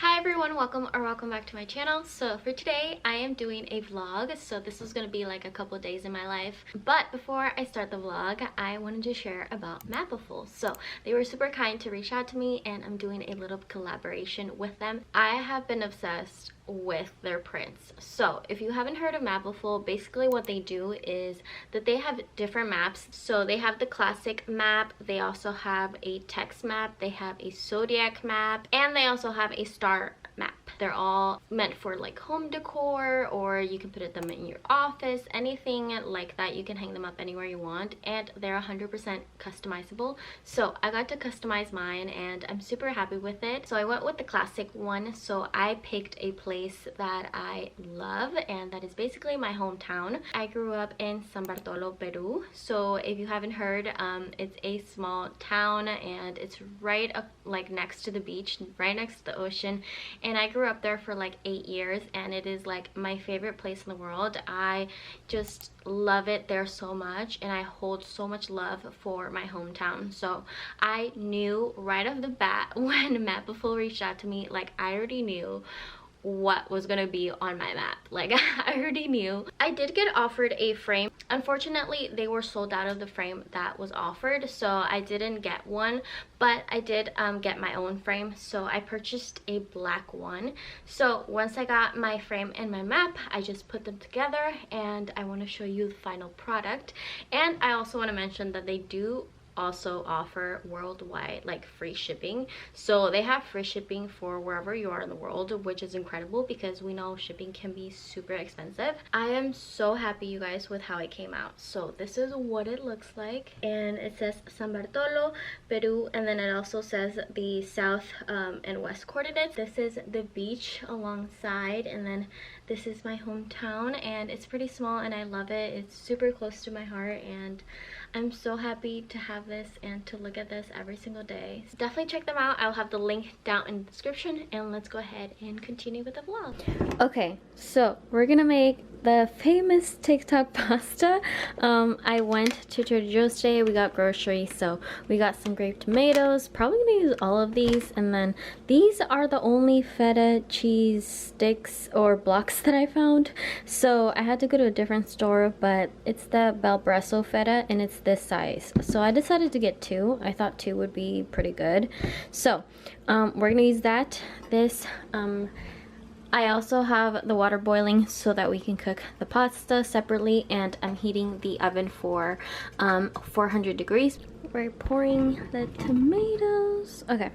Hi everyone, welcome back to my channel. So for today I am doing a vlog, so this is going to be like a couple days in my life. But before I start the vlog, I wanted to share about Mapiful. So they were super kind to reach out to me and I'm doing a little collaboration with them. I have been obsessed with their prints. So if you haven't heard of Mapiful, basically what they do is that they have different maps. So they have the classic map, they also have a text map, they have a zodiac map, and they also have a star map. They're all meant for like home decor, or you can put them in your office, anything like that. You can hang them up anywhere you want, and they're 100% customizable. So I got to customize mine and I'm super happy with it. So I went with the classic one. So I picked a place that I love, and that is basically my hometown. I grew up in San Bartolo, Peru. So if you haven't heard, it's a small town and it's right up like next to the beach, right next to the ocean. And I grew up there for like 8 years and it is like my favorite place in the world. I just love it there so much, and I hold so much love for my hometown. So I knew right off the bat when Mapiful reached out to me, like I already knew what was gonna be on my map. Like I already knew. I did get offered a frame. Unfortunately, they were sold out of the frame that was offered, so I didn't get one, but I did get my own frame. So I purchased a black one. So once I got my frame and my map, I just put them together and I want to show you the final product. And I also want to mention that they do also offer worldwide like free shipping. So they have free shipping for wherever you are in the world, which is incredible because we know shipping can be super expensive. I am so happy, you guys, with how it came out. So this is what it looks like, and it says San Bartolo, Peru, and then it also says the south and west coordinates. This is the beach alongside, and then this is my hometown, and it's pretty small and I love it. It's super close to my heart and I'm so happy to have this and to look at this every single day. So definitely check them out. I'll have the link down in the description, and let's go ahead and continue with the vlog. Okay, so we're gonna make the famous TikTok pasta. I went to Trader Joe's today. We got groceries, so we got some grape tomatoes. Probably gonna use all of these, and then these are the only feta cheese sticks or blocks that I found. So I had to go to a different store, but it's the Balbresso feta and it's this size. So I decided to get two. I thought two would be pretty good. So we're gonna use that. I also have the water boiling so that we can cook the pasta separately, and I'm heating the oven for 400 degrees. We're pouring the tomatoes. Okay,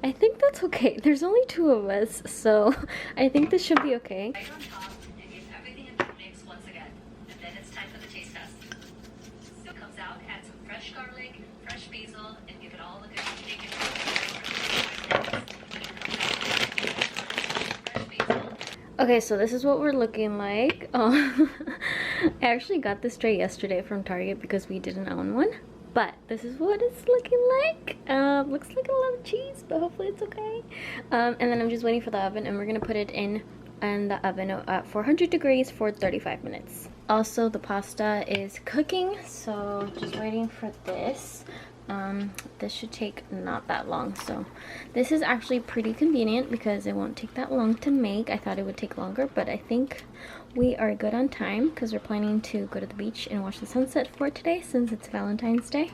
I think that's okay. There's only 2 of us, so I think this should be okay. Right on top, and get everything in the mix once again. And then it's time for the taste test. So it comes out, add some fresh garlic, fresh basil, and give it all a good shake and Okay, so this is what we're looking like. Oh, I actually got this tray yesterday from Target because we didn't own one. But this is what it's looking like. Looks like a lot of cheese, but hopefully it's okay. And then I'm just waiting for the oven, and we're gonna put it in the oven at 400 degrees for 35 minutes. Also, the pasta is cooking, so just waiting for this. This should take not that long, so this is actually pretty convenient because it won't take that long to make. I thought it would take longer, but I think we are good on time because we're planning to go to the beach and watch the sunset for today since it's Valentine's Day.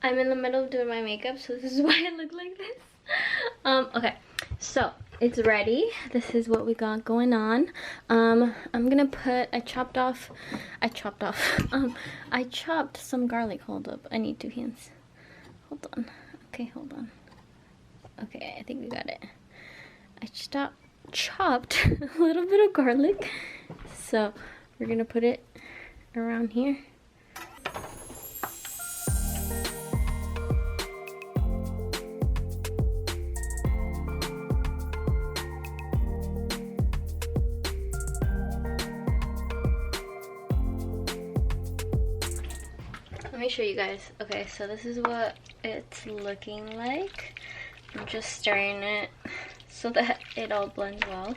I'm in the middle of doing my makeup, so this is why I look like this. Okay, so it's ready. This is what we got going on. I'm gonna put, I chopped some garlic. Hold up, I need 2 hands. Hold on. Okay, hold on. Okay, I think we got it. I chopped a little bit of garlic, so we're gonna put it around here. Let me show you guys. Okay, so this is what it's looking like. I'm just stirring it so that it all blends well.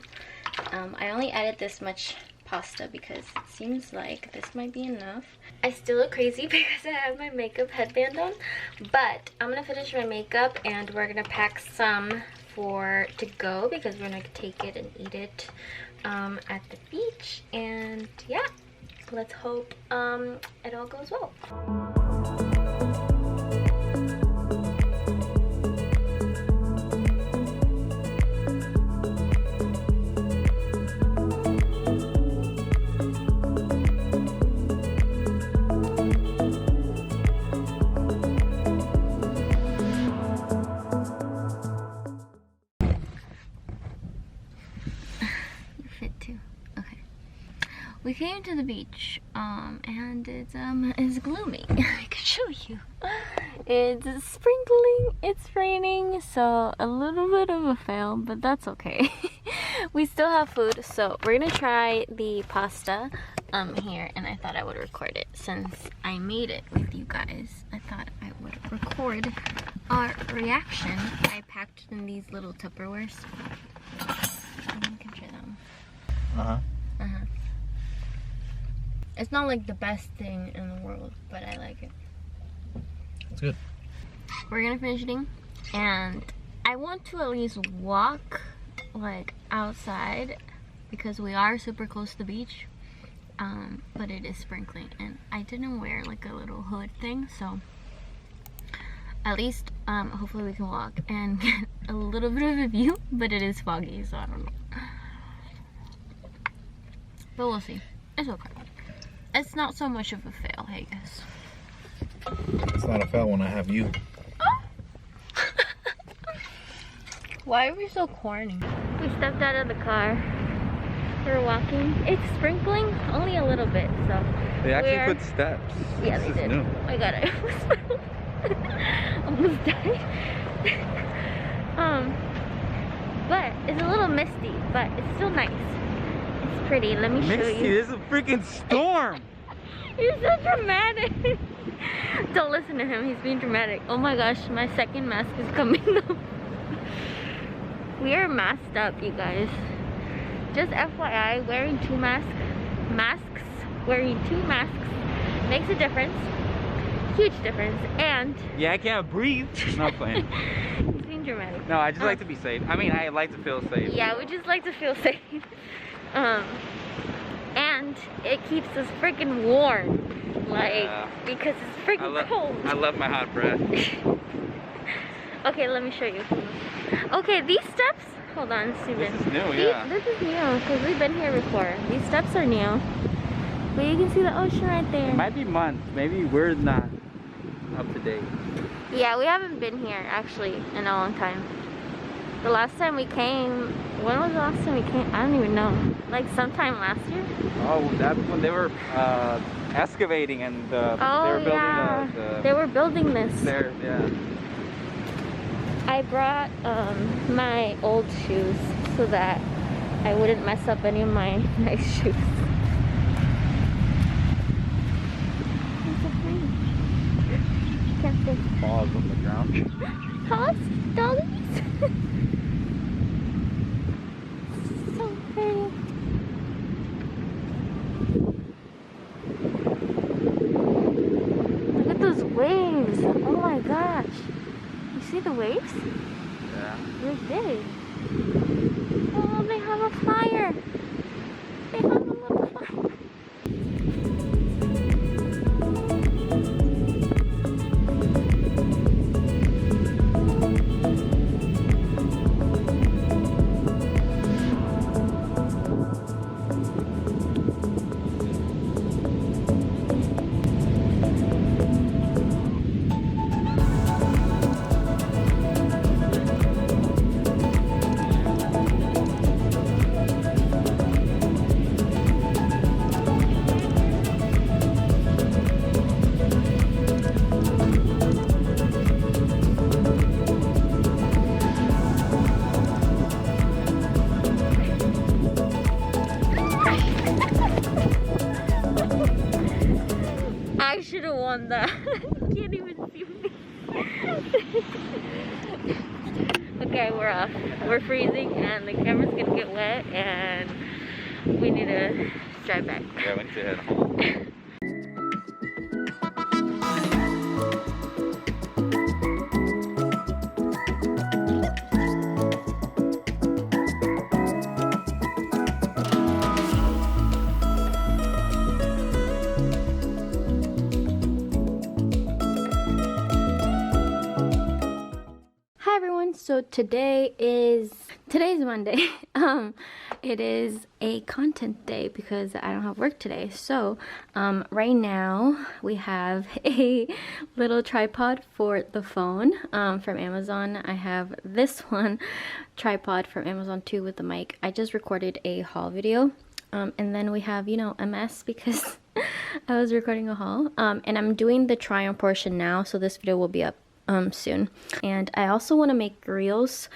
I only added this much pasta because it seems like this might be enough. I still look crazy because I have my makeup headband on, but I'm gonna finish my makeup and we're gonna pack some for to go because we're gonna take it and eat it at the beach. And yeah, let's hope it all goes well. We came to the beach, and it's gloomy. I can show you. It's sprinkling, it's raining, so a little bit of a fail, but that's okay. We still have food, so we're gonna try the pasta here, and I thought I would record it since I made it with you guys. I thought I would record our reaction. I packed in these little Tupperwares. You can try them. It's not like the best thing in the world, but I like it. It's good. We're gonna finish eating, and I want to at least walk like outside because we are super close to the beach, but it is sprinkling, and I didn't wear like a little hood thing, so at least hopefully we can walk and get a little bit of a view, but it is foggy, so I don't know. But we'll see. It's okay. It's not so much of a fail, I guess. It's not a fail when I have you. Why are we so corny? We stepped out of the car. We're walking. It's sprinkling only a little bit, so. They actually put steps. Yeah, they did. New. Oh my god, I almost died. But it's a little misty, but it's still nice. It's pretty. Let me show you. Misty, there's a freaking storm. You're so dramatic. Don't listen to him. He's being dramatic. Oh my gosh, my second mask is coming up. We are masked up, you guys. Just FYI, wearing two masks, wearing two masks makes a difference. Huge difference. And yeah, I can't breathe. Not playing. He's being dramatic. No, I just like to be safe. I mean, I like to feel safe. Yeah, we just like to feel safe. And it keeps us freaking warm, like, because it's freaking cold. I love my hot breath. Okay, let me show you. Okay, these steps, hold on, Steven. This is new, yeah. This is new, because we've been here before. These steps are new. But you can see the ocean right there. It might be months, maybe we're not up to date. Yeah, we haven't been here, actually, in a long time. The last time we came, when was the last time we came? I don't even know. Like sometime last year? Oh, that's when they were excavating and they were building they were building this. There, yeah. I brought my old shoes so that I wouldn't mess up any of my nice shoes. Can't see. Paws on the ground. Paws? Doggies? So pretty. Look at those waves. Oh my gosh. You see the waves? Yeah. They're big. Oh, they have a fire. They have a little fire. I should have won that. Can't even see me. Okay, we're off. We're freezing and the camera's gonna get wet and we need to drive back. Yeah, we need to head home. Hi everyone, so today's Monday. It is a content day because I don't have work today. So right now we have a little tripod for the phone from Amazon. I have this one tripod from Amazon too with the mic. I just recorded a haul video, and then we have, you know, a mess because I was recording a haul, and I'm doing the try on portion now, so this video will be up soon. And I also want to make reels,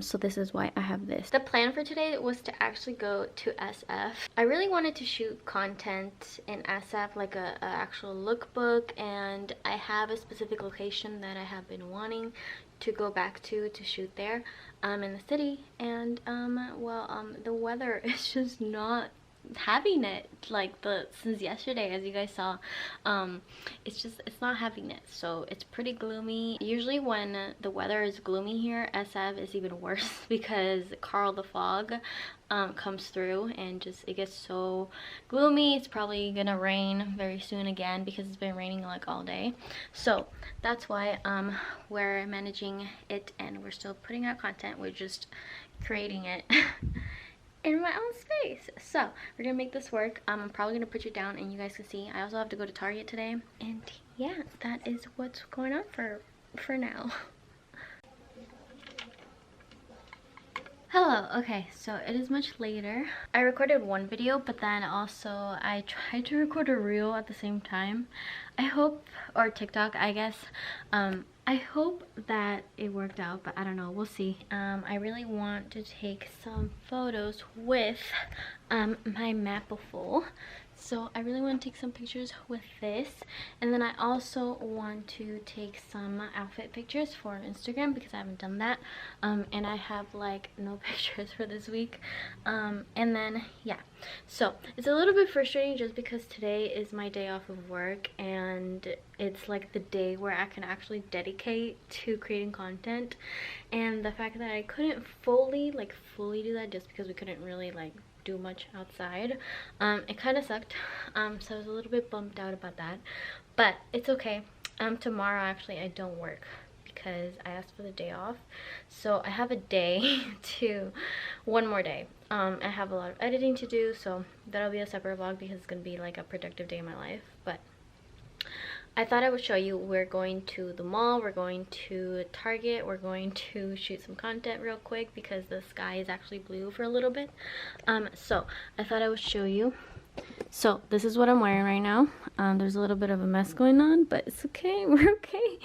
so this is why I have this. The plan for today was to actually go to SF. I really wanted to shoot content in SF, like a actual lookbook, and I have a specific location that I have been wanting to go back to shoot there in the city, and the weather is just not having it, like since yesterday, as you guys saw. It's not having it, so it's pretty gloomy. Usually when the weather is gloomy here, SF is even worse because Carl the fog comes through and just it gets so gloomy. It's probably gonna rain very soon again because it's been raining like all day. So that's why we're managing it and we're still putting out content. We're just creating it in my own space. So we're gonna make this work. I'm probably gonna put it down and you guys can see. I also have to go to Target today, and yeah, that is what's going on for now. Hello. Okay, so it is much later. I recorded one video, but then also I tried to record a reel at the same time. I hope, or TikTok, I guess. I hope that it worked out, but I don't know, we'll see. I really want to take some photos with my Mapiful. So I really want to take some pictures with this, and then I also want to take some outfit pictures for Instagram because I haven't done that, and I have like no pictures for this week, and then yeah, so it's a little bit frustrating just because today is my day off of work and it's like the day where I can actually dedicate to creating content, and the fact that I couldn't fully do that just because we couldn't really like do much outside, it kind of sucked, so I was a little bit bummed out about that, but it's okay. Tomorrow actually I don't work because I asked for the day off, so I have a day to one more day. I have a lot of editing to do, so that'll be a separate vlog because it's gonna be like a productive day in my life. But I thought I would show you. We're going to the mall, we're going to Target, we're going to shoot some content real quick because the sky is actually blue for a little bit. So I thought I would show you. So this is what I'm wearing right now. There's a little bit of a mess going on, but it's okay, we're okay.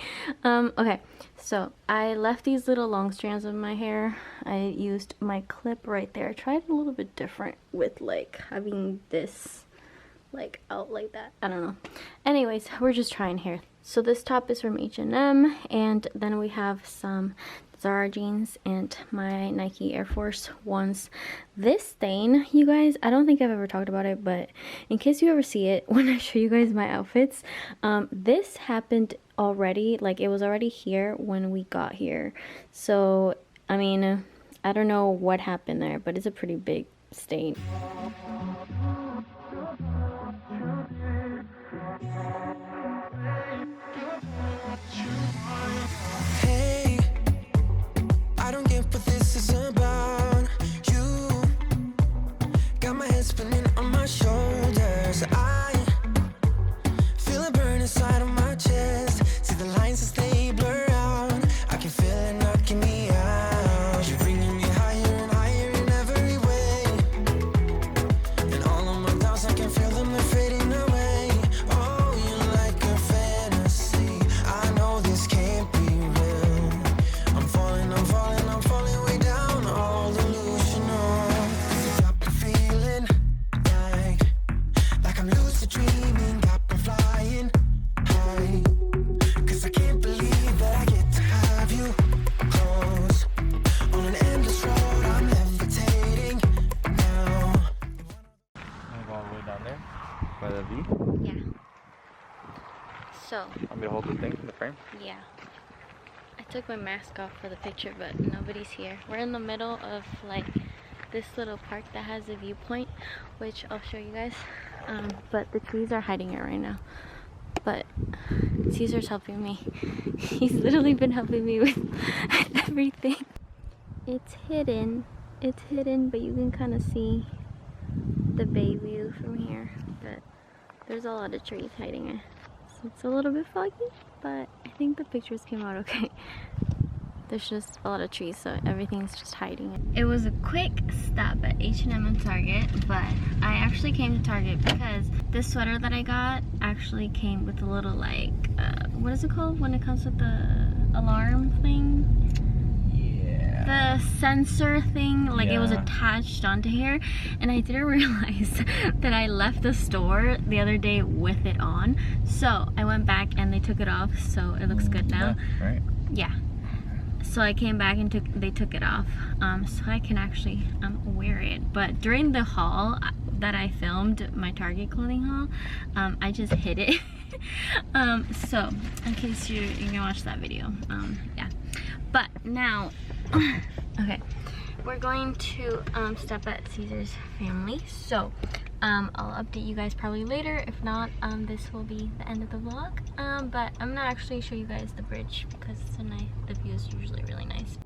Okay, so I left these little long strands of my hair. I used my clip right there. I tried a little bit different with like having this like out like that. I don't know. Anyways, we're just trying here. So this top is from H&M, and then we have some Zara jeans and my Nike Air Force Ones. This stain, you guys, I don't think I've ever talked about it, but in case you ever see it when I show you guys my outfits, this happened already. Like it was already here when we got here. So I mean, I don't know what happened there, but it's a pretty big stain. Hey, I don't get what this is about. You got my head spinning on my shoulders. I feel a burn inside of my chest. See the lines as they blur out. I can feel it knocking me out. You're bringing me higher and higher in every way, and all of So Want me to hold the thing in the frame? yeah, I took my mask off for the picture, but nobody's here. We're in the middle of like this little park that has a viewpoint, which I'll show you guys. But the trees are hiding it right now. But Caesar's helping me. He's literally been helping me with everything. It's hidden, but you can kind of see the bay view from here. But there's a lot of trees hiding it. So it's a little bit foggy, but I think the pictures came out okay. There's just a lot of trees, so everything's just hiding it. It was a quick stop at H&M and Target, but I actually came to Target because this sweater that I got actually came with a little like, what is it called when it comes with the alarm thing? The sensor thing, like it was attached onto here, and I didn't realize that I left the store the other day with it on. So I went back and they took it off, so it looks good now. Right. Yeah. So I came back and they took it off, so I can actually wear it. But during the haul that I filmed, my Target clothing haul, I just hid it. So in case you're gonna watch that video, yeah. But now, okay, we're going to stop at Caesar's family. So I'll update you guys probably later. If not, this will be the end of the vlog. But I'm gonna actually show you guys the bridge because it's the view is usually really nice.